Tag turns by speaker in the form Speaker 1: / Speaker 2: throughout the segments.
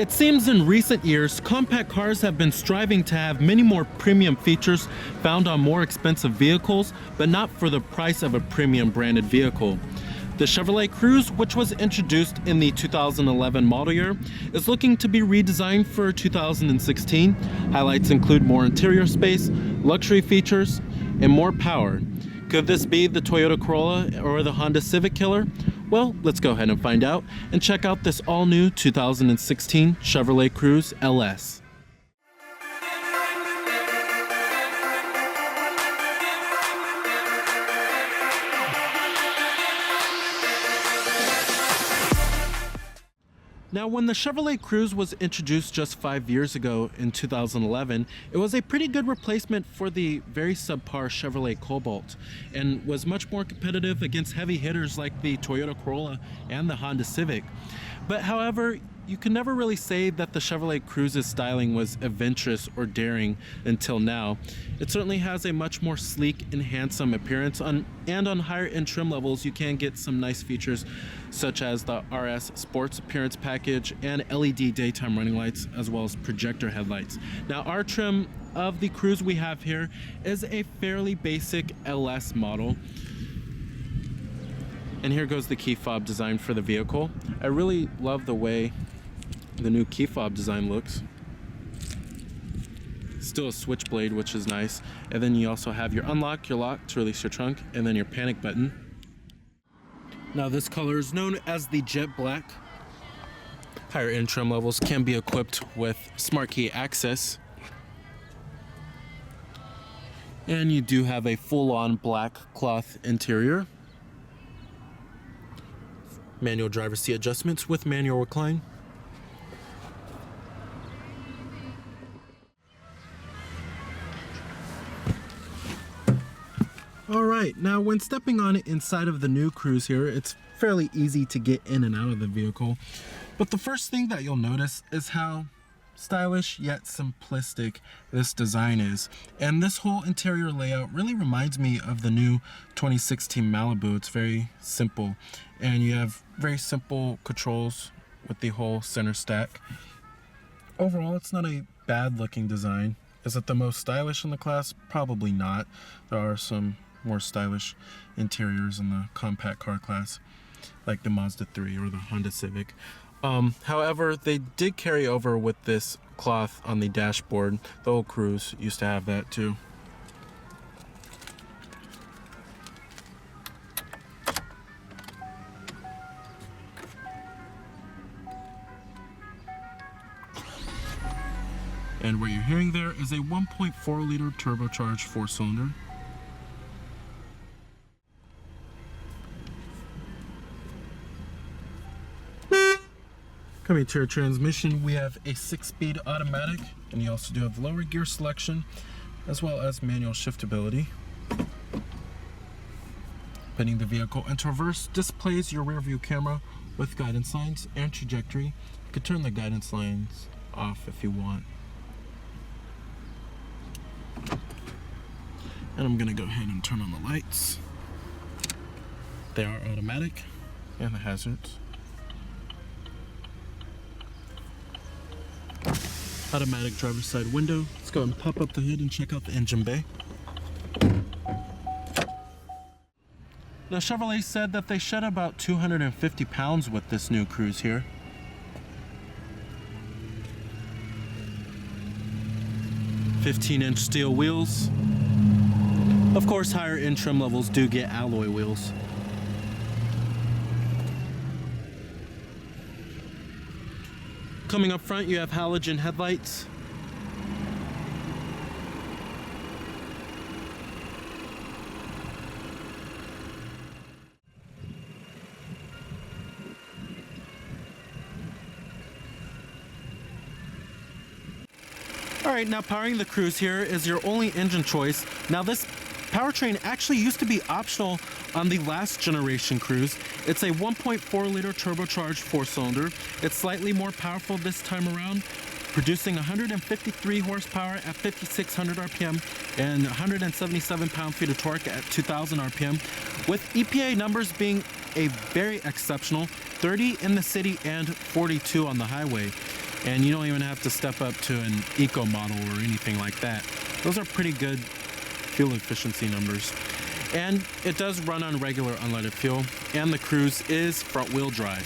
Speaker 1: It seems in recent years, compact cars have been striving to have many more premium features found on more expensive vehicles, but not for the price of a premium branded vehicle. The Chevrolet Cruze, which was introduced in the 2011 model year, is looking to be redesigned for 2016. Highlights include more interior space, luxury features, and more power. Could this be the Toyota Corolla or the Honda Civic killer? Well, let's go ahead and find out and check out this all-new 2016 Chevrolet Cruze LS. Now, when the Chevrolet Cruze was introduced just 5 years ago in 2011, it was a pretty good replacement for the very subpar Chevrolet Cobalt and was much more competitive against heavy hitters like the Toyota Corolla and the Honda Civic. But however, you can never really say that the Chevrolet Cruze's styling was adventurous or daring until now. It certainly has a much more sleek and handsome appearance, and on higher end trim levels you can get some nice features such as the RS Sports Appearance Package and LED daytime running lights, as well as projector headlights. Now, our trim of the Cruze we have here is a fairly basic LS model. And here goes the key fob design for the vehicle. I really love the way the new key fob design looks. Still a switchblade, which is nice. And then you also have your unlock, your lock to release your trunk, and then your panic button. Now, this color is known as the Jet Black. Higher end trim levels can be equipped with smart key access. And you do have a full-on black cloth interior. Manual driver's seat adjustments with manual recline. Alright, now when stepping on it inside of the new Cruze here, it's fairly easy to get in and out of the vehicle. But the first thing that you'll notice is how stylish yet simplistic this design is. And this whole interior layout really reminds me of the new 2016 Malibu. It's very simple, and you have very simple controls with the whole center stack. Overall, it's not a bad looking design. Is it the most stylish in the class? Probably not. There are some more stylish interiors in the compact car class, like the Mazda 3 or the Honda Civic. However, they did carry over with this cloth on the dashboard. The old Cruze used to have that too. And what you're hearing there is a 1.4 liter turbocharged 4-cylinder. Coming to your transmission, we have a 6-speed automatic, and you also do have lower gear selection as well as manual shiftability. Putting the vehicle into reverse displays your rear view camera with guidance lines and trajectory. You could turn the guidance lines off if you want. And I'm gonna go ahead and turn on the lights. They are automatic, and the hazards. Automatic driver's side window. Let's go ahead and pop up the hood and check out the engine bay. Now, Chevrolet said that they shed about 250 pounds with this new Cruze here. "15-inch steel wheels. Of course, higher end trim levels do get alloy wheels. Coming up front, you have halogen headlights. Alright, now powering the Cruze here is your only engine choice. Now, this powertrain actually used to be optional on the last generation Cruze. It's a 1.4 liter turbocharged 4-cylinder. It's slightly more powerful this time around, producing 153 horsepower at 5,600 RPM and 177 pound-feet of torque at 2,000 RPM, with EPA numbers being a very exceptional 30 in the city and 42 on the highway. And you don't even have to step up to an eco model or anything like that. Those are pretty good fuel efficiency numbers. And it does run on regular unleaded fuel, and the Cruze is front wheel drive.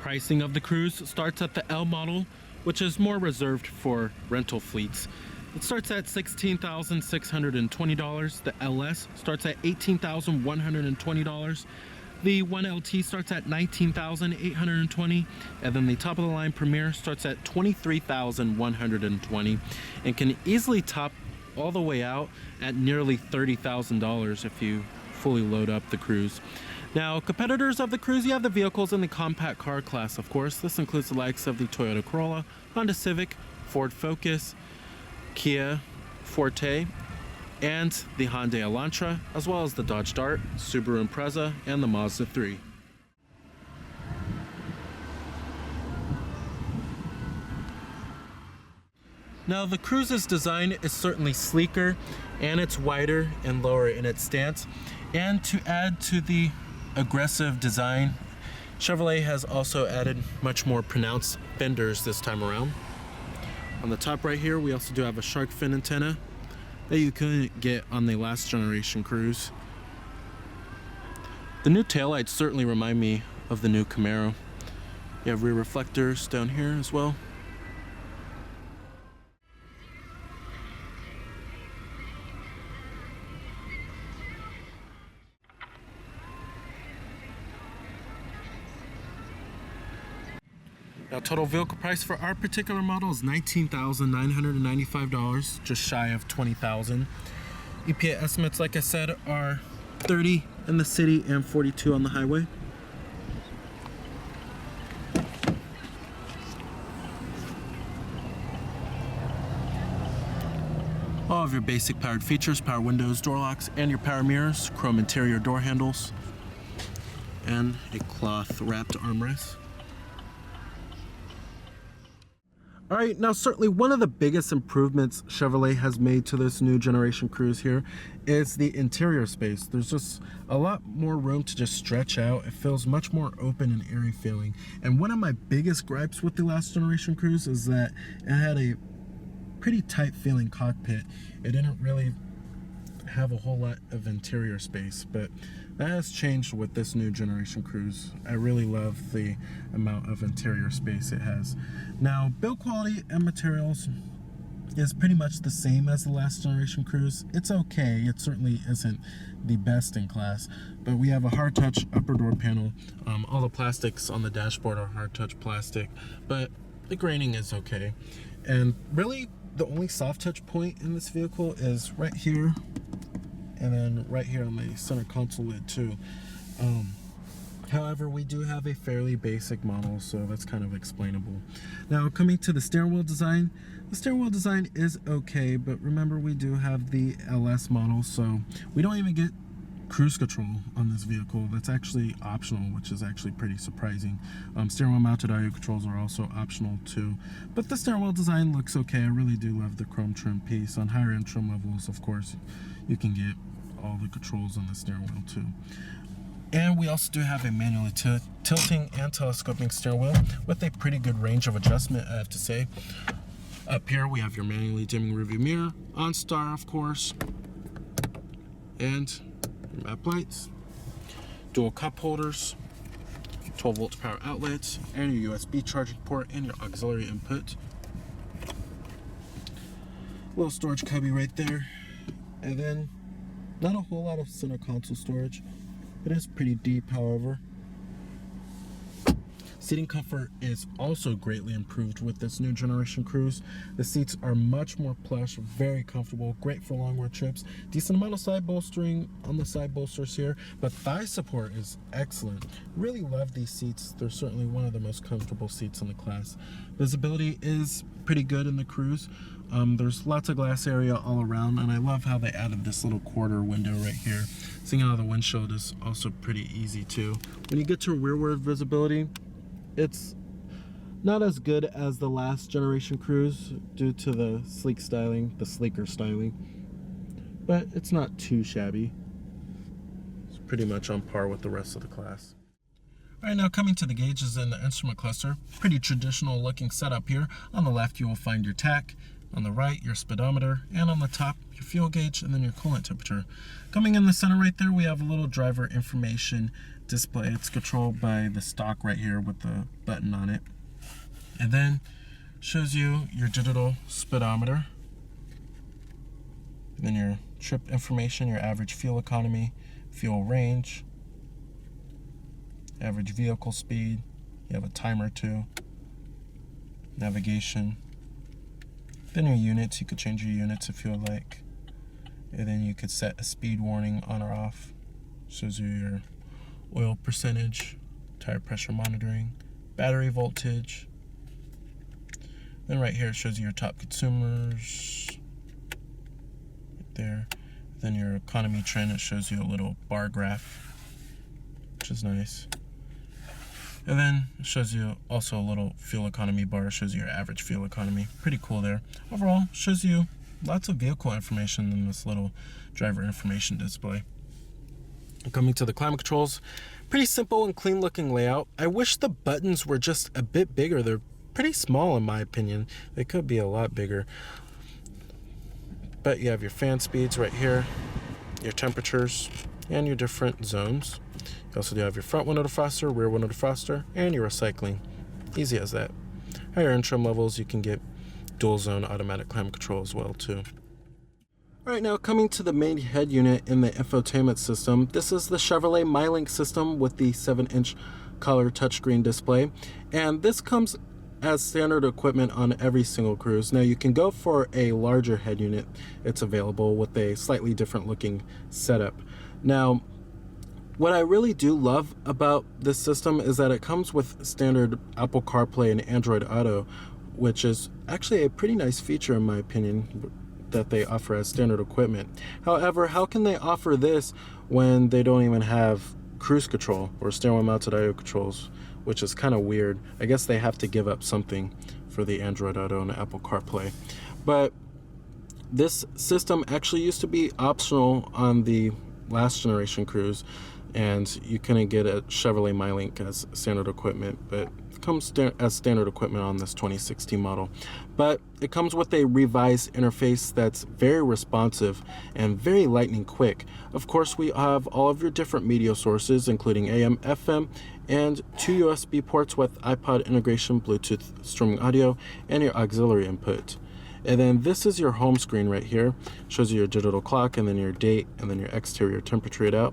Speaker 1: Pricing of the Cruze starts at the L model, which is more reserved for rental fleets. It starts at $16,620. The LS starts at $18,120. The 1LT starts at $19,820, and then the top of the line Premier starts at $23,120 and can easily top all the way out at nearly $30,000 if you fully load up the Cruze. Now, competitors of the Cruze, you have the vehicles in the compact car class, of course. This includes the likes of the Toyota Corolla, Honda Civic, Ford Focus, Kia Forte, and the Hyundai Elantra, as well as the Dodge Dart, Subaru Impreza, and the Mazda 3. Now, the Cruze's design is certainly sleeker, and it's wider and lower in its stance. And to add to the aggressive design, Chevrolet has also added much more pronounced fenders this time around. On the top right here, we also do have a shark fin antenna that you couldn't get on the last generation Cruze. The new taillights certainly remind me of the new Camaro. You have rear reflectors down here as well. Now, total vehicle price for our particular model is $19,995, just shy of $20,000. EPA estimates, like I said, are 30 in the city and 42 on the highway. All of your basic powered features: power windows, door locks, and your power mirrors, chrome interior door handles, and a cloth wrapped armrest. All right, now certainly one of the biggest improvements Chevrolet has made to this new generation Cruze here is the interior space. There's just a lot more room to just stretch out. It feels much more open and airy feeling. And one of my biggest gripes with the last generation Cruze is that it had a pretty tight feeling cockpit. It didn't really have a whole lot of interior space, but that has changed with this new generation Cruze. I really love the amount of interior space it has. Now, build quality and materials is pretty much the same as the last generation Cruze. It's okay. It certainly isn't the best in class, but we have a hard touch upper door panel. All the plastics on the dashboard are hard touch plastic, but the graining is okay. And really, the only soft touch point in this vehicle is right here, and then right here on the center console lid too. However, we do have a fairly basic model, so that's kind of explainable. Now, coming to the steering wheel design, the steering wheel design is okay, but remember, we do have the LS model, so we don't even get cruise control on this vehicle. That's actually optional, which is actually pretty surprising. Steering wheel mounted audio controls are also optional too, but the steering wheel design looks okay. I really do love the chrome trim piece. On higher end trim levels, of course, you can get all the controls on the steering wheel too. And we also do have a manually tilting and telescoping steering wheel with a pretty good range of adjustment, I have to say. Up here we have your manually dimming rearview mirror, OnStar of course, and your map lights, dual cup holders, 12 volt power outlets, and your USB charging port and your auxiliary input. Little storage cubby right there, and then not a whole lot of center console storage. It is pretty deep, however. Seating comfort is also greatly improved with this new generation Cruze. The seats are much more plush, very comfortable, great for long road trips. Decent amount of side bolstering on the side bolsters here, but thigh support is excellent. Really love these seats. They're certainly one of the most comfortable seats in the class. Visibility is pretty good in the Cruze. There's lots of glass area all around, and I love how they added this little quarter window right here. Seeing out of the windshield is also pretty easy too. When you get to rearward visibility, it's not as good as the last generation Cruze due to the sleeker styling, but it's not too shabby. It's pretty much on par with the rest of the class. All right, now coming to the gauges and the instrument cluster, pretty traditional looking setup here. On the left, you will find your tach. On the right, your speedometer, and on the top, your fuel gauge, and then your coolant temperature. Coming in the center right there, we have a little driver information display. It's controlled by the stock right here with the button on it. And then shows you your digital speedometer. And then your trip information, your average fuel economy, fuel range, average vehicle speed. You have a timer too. Navigation. Then your units, you could change your units if you would like. And then you could set a speed warning on or off. Shows you your oil percentage, tire pressure monitoring, battery voltage. Then right here it shows you your top consumers. Right there. Then your economy trend, it shows you a little bar graph, which is nice. And then it shows you also a little fuel economy bar, shows you your average fuel economy. Pretty cool there. Overall, shows you lots of vehicle information in this little driver information display. Coming to the climate controls, pretty simple and clean looking layout. I wish the buttons were just a bit bigger. They're pretty small in my opinion. They could be a lot bigger. But you have your fan speeds right here, your temperatures, and your different zones. You also do have your front window defroster, rear window defroster, and your recycling. Easy as that. Higher end trim levels, you can get dual zone automatic climate control as well too. Alright, now coming to the main head unit in the infotainment system, this is the Chevrolet MyLink system with the 7-inch color touchscreen display. And this comes as standard equipment on every single Cruze. Now you can go for a larger head unit. It's available with a slightly different looking setup. Now, what I really do love about this system is that it comes with standard Apple CarPlay and Android Auto, which is actually a pretty nice feature in my opinion that they offer as standard equipment. However, how can they offer this when they don't even have cruise control or steering wheel mounted audio controls, which is kind of weird. I guess they have to give up something for the Android Auto and Apple CarPlay. But this system actually used to be optional on the last generation Cruze, and you couldn't get a Chevrolet MyLink as standard equipment, but it comes as standard equipment on this 2016 model. But it comes with a revised interface that's very responsive and very lightning quick. Of course, we have all of your different media sources, including AM, FM, and 2 USB ports with iPod integration, Bluetooth streaming audio, and your auxiliary input. And then this is your home screen right here. Shows you your digital clock, and then your date, and then your exterior temperature readout.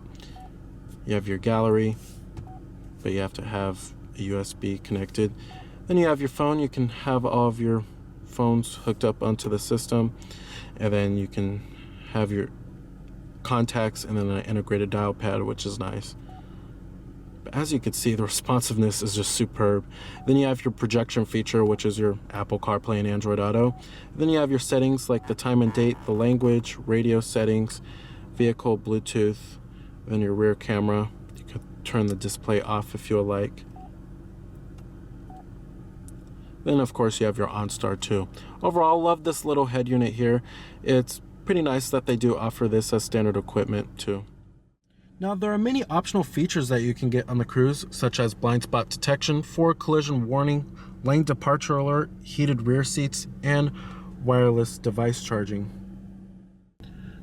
Speaker 1: You have your gallery, but you have to have a USB connected. Then you have your phone. You can have all of your phones hooked up onto the system, and then you can have your contacts and then an integrated dial pad, which is nice. But as you can see, the responsiveness is just superb. Then you have your projection feature, which is your Apple CarPlay and Android Auto. Then you have your settings like the time and date, the language, radio settings, vehicle, Bluetooth, then your rear camera. You could turn the display off if you would like. Then of course you have your OnStar too. Overall, love this little head unit here. It's pretty nice that they do offer this as standard equipment too. Now there are many optional features that you can get on the Cruze, such as blind spot detection, forward collision warning, lane departure alert, heated rear seats, and wireless device charging.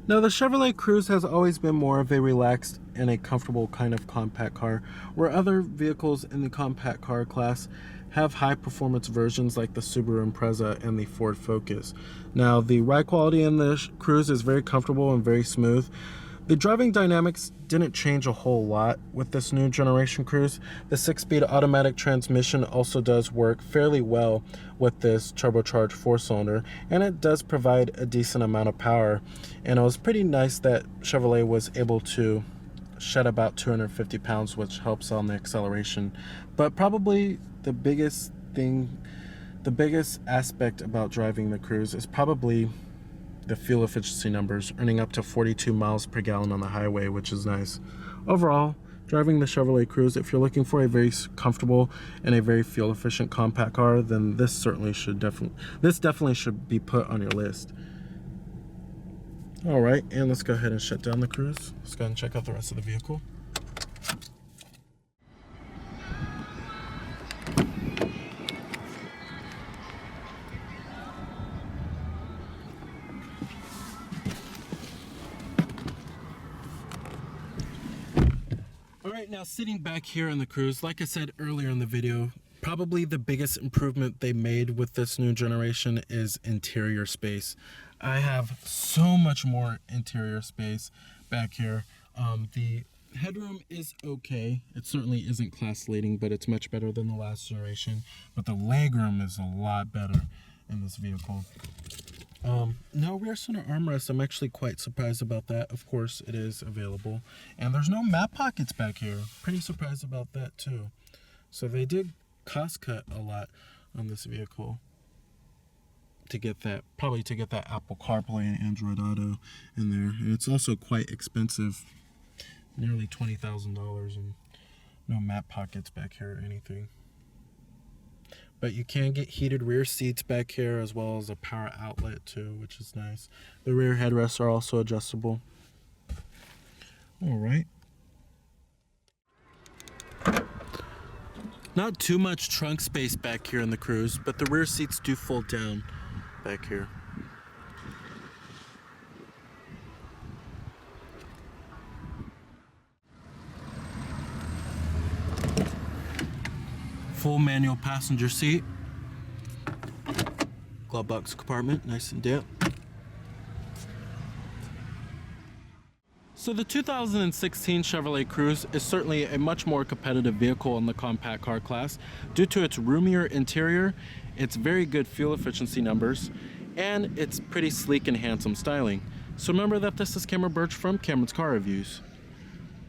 Speaker 1: Now the Chevrolet Cruze has always been more of a relaxed and a comfortable kind of compact car, where other vehicles in the compact car class have high performance versions like the Subaru Impreza and the Ford Focus. Now the ride quality in the Cruze is very comfortable and very smooth. The driving dynamics didn't change a whole lot with this new generation Cruze. The 6-speed automatic transmission also does work fairly well with this turbocharged 4-cylinder, and it does provide a decent amount of power. And it was pretty nice that Chevrolet was able to shed about 250 pounds, which helps on the acceleration. But probably the biggest aspect about driving the Cruze is probably the fuel efficiency numbers, earning up to 42 miles per gallon on the highway, which is nice. Overall, driving the Chevrolet Cruze, if you're looking for a very comfortable and a very fuel efficient compact car, then this definitely should be put on your list. All right, and let's go ahead and shut down the Cruze. Let's go ahead and check out the rest of the vehicle. Alright, now sitting back here in the Cruze, like I said earlier in the video, probably the biggest improvement they made with this new generation is interior space. I have so much more interior space back here. The headroom is okay. It certainly isn't class leading, but it's much better than the last generation. But the legroom is a lot better in this vehicle. No rear center armrest. I'm actually quite surprised about that. Of course, it is available. And there's no map pockets back here. Pretty surprised about that too. So they did cost cut a lot on this vehicle to get that, probably to get that Apple CarPlay and Android Auto in there. And it's also quite expensive, nearly $20,000, and no map pockets back here or anything. But you can get heated rear seats back here, as well as a power outlet too, which is nice. The rear headrests are also adjustable. All right. Not too much trunk space back here in the Cruze, but the rear seats do fold down back here. Full manual passenger seat. Glove box compartment, nice and damp. So the 2016 Chevrolet Cruze is certainly a much more competitive vehicle in the compact car class due to its roomier interior, its very good fuel efficiency numbers, and its pretty sleek and handsome styling. So remember that this is Cameron Birch from Cameron's Car Reviews.